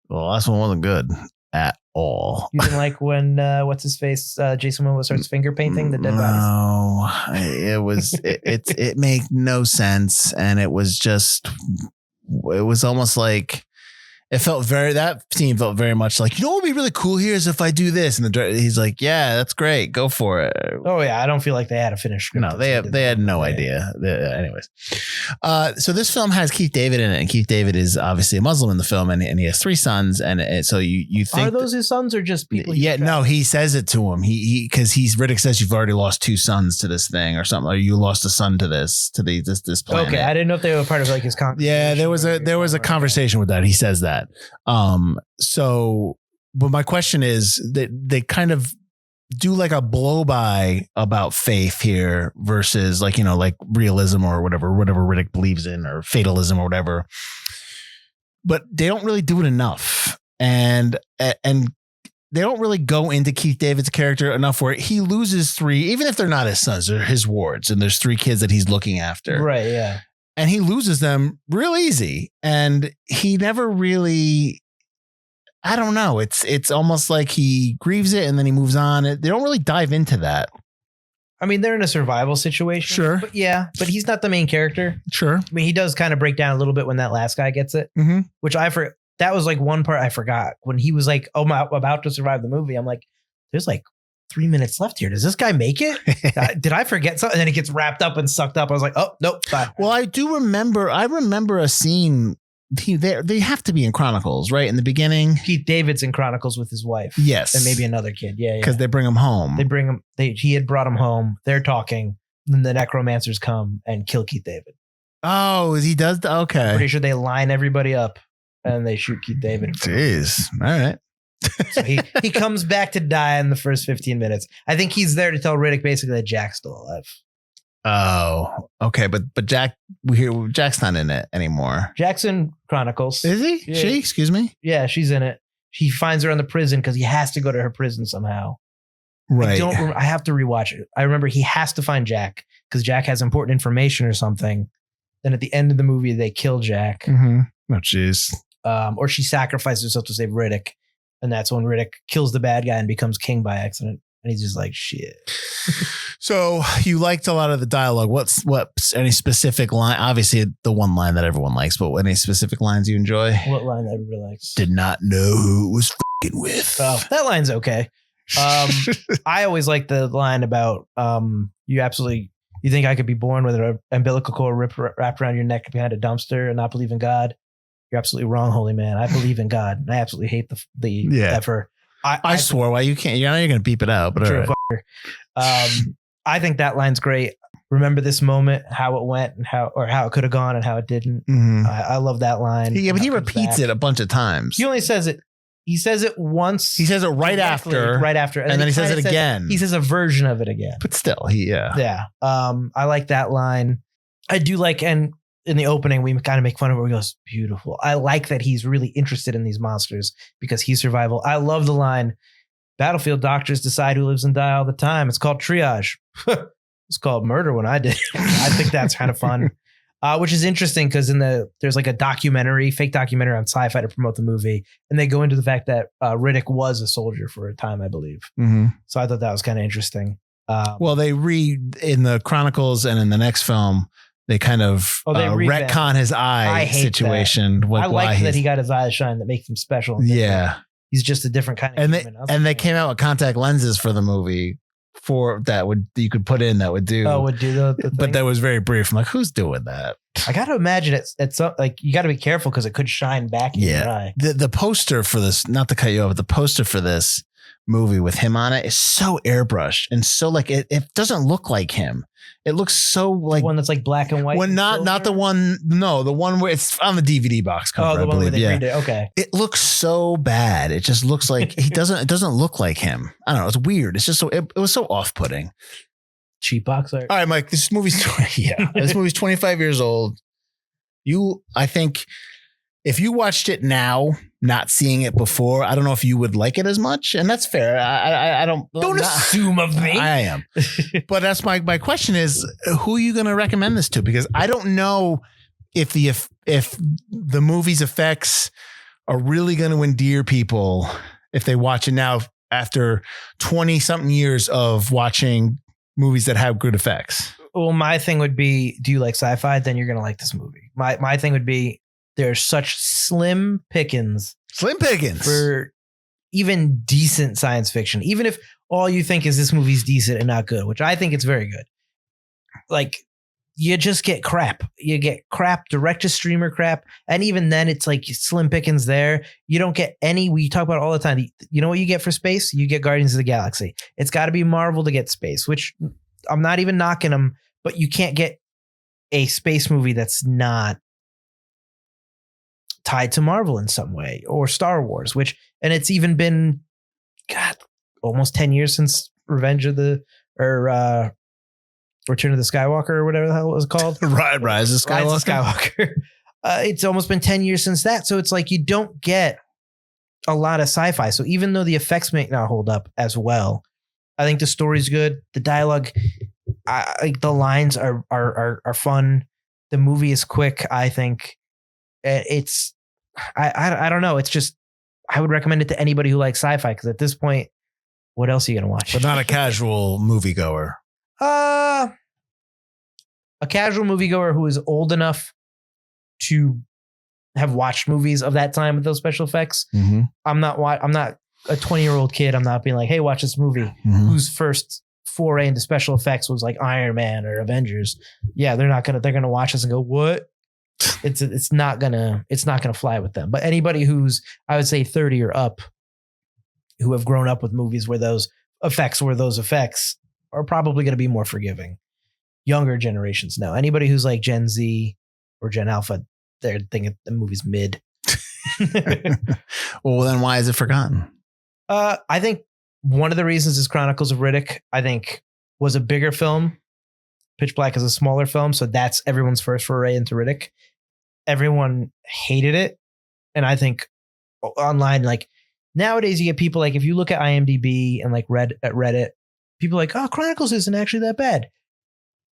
Well, last one wasn't good at all. You didn't like when what's his face Jason Momoa starts finger painting the dead bodies? No, it was it made no sense, and it was almost like that scene felt very much like, you know what would be really cool here is if I do this, and he's like, yeah, that's great, go for it. Oh yeah, I don't feel like they had a finished script. No, they had no idea. Anyways, so this film has Keith David in it, and Keith David is obviously a Muslim in the film, and he has 3 sons, and so you think, are those his sons or just people? Yeah, no, he says it to him. Because Riddick says you've already lost 2 sons to this thing or something, or you lost a son to this planet. Okay, I didn't know if they were part of like his conversation. Yeah, there was a conversation with that. He says that. So, but my question is that they kind of do like a blow by about faith here versus like, like realism or whatever Riddick believes in, or fatalism or whatever. But they don't really do it enough. And they don't really go into Keith David's character enough where he loses 3, even if they're not his sons, they're his wards, and there's 3 kids that he's looking after. Right. Yeah. And he loses them real easy. And he never really, I don't know. It's almost like he grieves it and then he moves on. They don't really dive into that. I mean, they're in a survival situation. Sure. But he's not the main character. Sure. I mean, he does kind of break down a little bit when that last guy gets it, which that was like one part I forgot when he was like, oh, I'm about to survive the movie. I'm like, there's like 3 minutes left here. Does this guy make it? Did I forget something? And then he gets wrapped up and sucked up. I was like, oh, nope. Bye. Well, I remember a scene. They have to be in Chronicles, right? In the beginning. Keith David's in Chronicles with his wife. Yes. And maybe another kid. Yeah. Because they bring him home. He had brought him home. They're talking. Then the necromancers come and kill Keith David. Oh, he does? Okay. Pretty sure they line everybody up and they shoot Keith David. Jeez. All right. So he comes back to die in the first 15 minutes. I think he's there to tell Riddick basically that Jack's still alive. Oh, okay. But Jack's not in it anymore. Jackson Chronicles. Is he? Yeah. She? Excuse me? Yeah, she's in it. He finds her in the prison because he has to go to her prison somehow. Right. I have to rewatch it. I remember he has to find Jack because Jack has important information or something. Then at the end of the movie, they kill Jack. Mm-hmm. Oh, jeez. Or she sacrifices herself to save Riddick. And that's when Riddick kills the bad guy and becomes king by accident. And he's just like, shit. So you liked a lot of the dialogue. What's any specific line? Obviously, the one line that everyone likes, but any specific lines you enjoy? What line that everybody likes? Did not know who it was fucking with. Oh, that line's okay. I always like the line about you think I could be born with an umbilical cord wrapped around your neck behind a dumpster and not believe in God? You're absolutely wrong, holy man. I believe in God. And I absolutely hate the effer. I swore. Why you can't? You're going to beep it out. But true, I think that line's great. Remember this moment, how it went, and how it could have gone, and how it didn't. Mm-hmm. I love that line. Yeah, but he repeats it a bunch of times. He only says it. He says it once. He says it right after, and then he says it again. He says a version of it again. But still, yeah. I like that line. I do like, and in the opening, we kind of make fun of it. He goes, beautiful. I like that he's really interested in these monsters because he's survival. I love the line, battlefield doctors decide who lives and die all the time. It's called triage. It's called murder when I did. I think that's kind of fun, which is interesting because there's like a fake documentary on sci-fi to promote the movie. And they go into the fact that Riddick was a soldier for a time, I believe. Mm-hmm. So I thought that was kind of interesting. Well, they read in the Chronicles and in the next film, they kind of retcon his eye situation. I like that he got his eyes shine that makes him special. Yeah. He's just a different kind of human. And they came out with contact lenses for the movie you could put in that would do. Oh, would do the thing? But that was very brief. I'm like, who's doing that? I got to imagine it's like you got to be careful because it could shine back in your eye. The poster for this, not to cut you off, but the poster for this movie with him on it is so airbrushed and so like it doesn't look like him. It looks so like the one that's like black and white. Well, not the one. No, the one where it's on the DVD box cover. Oh, the one where they read it. Okay. It looks so bad. It just looks like it doesn't look like him. I don't know. It's weird. It's just it was so off-putting. Cheap box art. All right, Mike. This movie's 25 years old. I think if you watched it now, not seeing it before, I don't know if you would like it as much, and that's fair. I don't assume of me. I am, but that's my question is, who are you going to recommend this to? Because I don't know if the movie's effects are really going to endear people if they watch it now after 20 something years of watching movies that have good effects. Well, my thing would be, do you like sci-fi? Then you're going to like this movie. My thing would be, there's such slim pickings for even decent science fiction. Even if all you think is this movie's decent and not good, which I think it's very good. Like you just get crap. You get crap, direct to streamer crap. And even then it's like slim pickings there. You don't get any, we talk about it all the time. You know what you get for space? You get Guardians of the Galaxy. It's got to be Marvel to get space, which I'm not even knocking them, but you can't get a space movie that's not tied to Marvel in some way or Star Wars, and it's even been almost 10 years since Return of the Skywalker or whatever the hell it was called. Rise of Skywalker. Rise of Skywalker. It's almost been 10 years since that. So it's like you don't get a lot of sci-fi. So even though the effects may not hold up as well, I think the story's good. The dialogue, the lines are fun. The movie is quick. I think it's, I don't know. It's just, I would recommend it to anybody who likes sci-fi. Cause at this point, what else are you going to watch? But not a casual moviegoer. A casual moviegoer who is old enough to have watched movies of that time with those special effects. Mm-hmm. I'm not a 20-year-old kid. I'm not being like, hey, watch this movie whose first foray into special effects was like Iron Man or Avengers. Yeah, they're gonna watch this and go, what? It's not gonna fly with them. But anybody who's, I would say 30 or up, who have grown up with movies where those effects are probably going to be more forgiving. Younger generations now. Anybody who's like Gen Z or Gen Alpha, they're thinking the movie's mid. Well, then why is it forgotten? I think one of the reasons is Chronicles of Riddick, I think, was a bigger film. Pitch Black is a smaller film, so that's everyone's first foray into Riddick. Everyone hated it. And I think online, like nowadays you get people like, if you look at IMDb and like Reddit, people are like, oh, Chronicles isn't actually that bad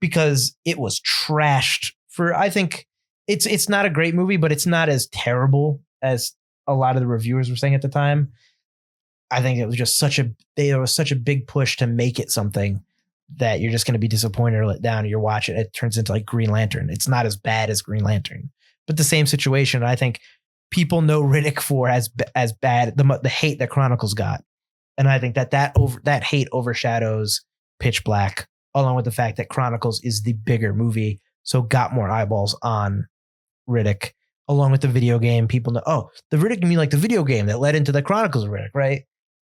because it was trashed for, I think it's not a great movie, but it's not as terrible as a lot of the reviewers were saying at the time. I think it was just there was such a big push to make it something that you're just going to be disappointed or let down. Or you're watching it turns into like Green Lantern. It's not as bad as Green Lantern, but the same situation. I think people know Riddick for as bad, the hate that Chronicles got. And I think that hate overshadows Pitch Black, along with the fact that Chronicles is the bigger movie, so got more eyeballs on Riddick, along with the video game. People know, oh, the Riddick, you mean like the video game that led into the Chronicles of Riddick, right?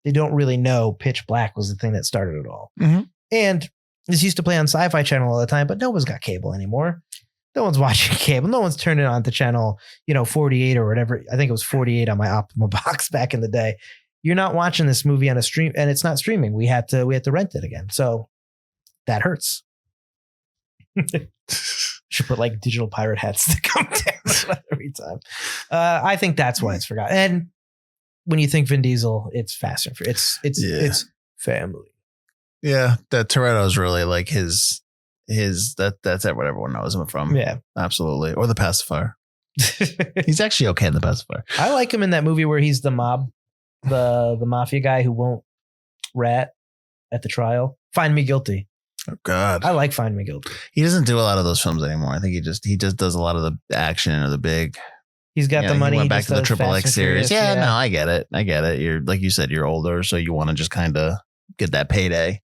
They don't really know Pitch Black was the thing that started it all. Mm-hmm. And this used to play on Sci-Fi Channel all the time, but no one's got cable anymore. No one's watching cable. No one's turning on to channel, 48 or whatever. I think it was 48 on my Optima box back in the day. You're not watching this movie on a stream, and it's not streaming. We had to rent it again. So that hurts. Should put like digital pirate hats to come down every time. I think that's why it's forgotten. And when you think Vin Diesel, it's Fast and Furious. It's family. Yeah, that Toretto is really like his that's what everyone knows him from. Yeah, absolutely. Or the pacifier. He's actually okay in the pacifier. I like him in that movie where he's the mafia guy who won't rat at the trial. Find Me Guilty. Oh God, I like Find Me Guilty. He doesn't do a lot of those films anymore. I think he just does a lot of the action or the big. He's got the money. He went back to the Triple X series. Yeah, no, I get it. You're like you said, you're older, so you want to just kind of get that payday.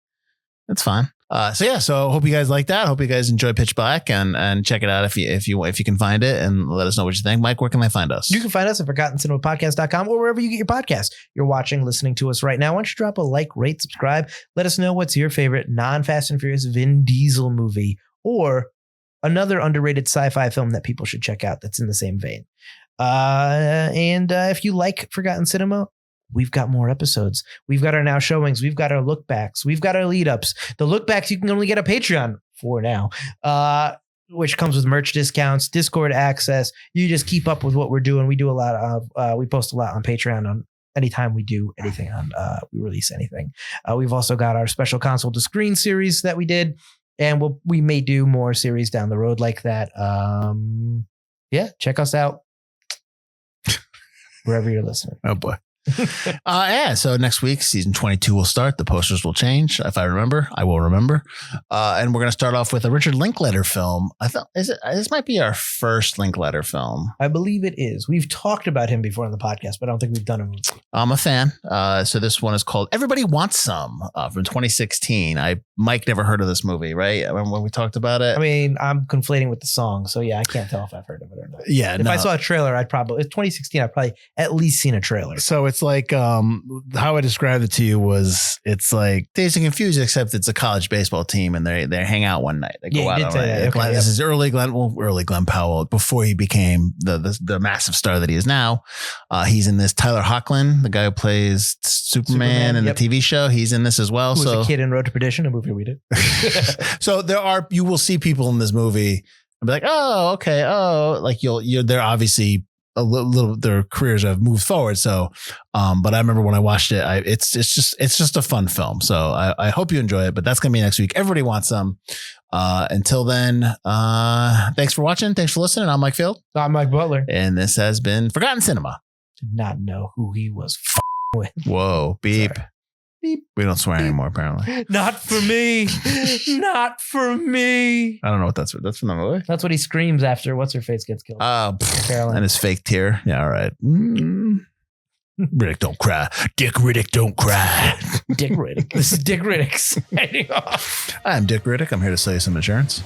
That's fine. So hope you guys like that. Hope you guys enjoy Pitch Black and check it out if you can find it, and let us know what you think. Mike, where can they find us? You can find us at ForgottenCinemaPodcast.com or wherever you get your podcast. You're watching, listening to us right now. Why don't you drop a like, rate, subscribe? Let us know what's your favorite non-Fast and Furious Vin Diesel movie or another underrated sci-fi film that people should check out that's in the same vein. And if you like Forgotten Cinema, we've got more episodes. We've got our now showings. We've got our look backs. We've got our lead ups. The look backs you can only get a Patreon for now, which comes with merch discounts, Discord access. You just keep up with what we're doing. We do a lot of, we post a lot on Patreon on anytime we do anything on, we release anything. We've also got our special console to screen series that we did, and we may do more series down the road like that. Check us out wherever you're listening. Oh boy. So next week, season 22 will start. The posters will change. If I remember, I will remember. And we're going to start off with a Richard Linklater film. This might be our first Linklater film. I believe it is. We've talked about him before on the podcast, but I don't think we've done a movie. I'm a fan. So this one is called Everybody Wants Some from 2016. Mike never heard of this movie, right? When we talked about it. I mean, I'm conflating with the song. So yeah, I can't tell if I've heard of it or not. Yeah. If I saw a trailer, it's 2016. I've probably at least seen a trailer. So it's like how I described it to you was it's like Dazed and Confused, except it's a college baseball team and they hang out one night. They go out all night. Okay, this is early Glenn Powell before he became the massive star that he is now. He's in this. Tyler Hoechlin, the guy who plays Superman in the TV show, he's in this as well. Who was a kid in Road to Perdition, a movie we did. So you will see people in this movie and be like, oh, okay, like they're obviously a little their careers have moved forward. So, but I remember when I watched it, it's just a fun film. So I hope you enjoy it. But that's gonna be next week. Everybody wants some. Until then, thanks for watching. Thanks for listening. I'm Mike Field. I'm Mike Butler, and this has been Forgotten Cinema. Did not know who he was with. Whoa, beep. Sorry. Beep. We don't swear anymore, apparently. Not for me. Not for me. I don't know what that's from the movie. That's what he screams after what's her face gets killed. And his fake tear. Yeah, all right. Riddick, don't cry. Dick Riddick, don't cry. Dick Riddick. This is Dick Riddick signing off. I'm Dick Riddick. I'm here to sell you some insurance.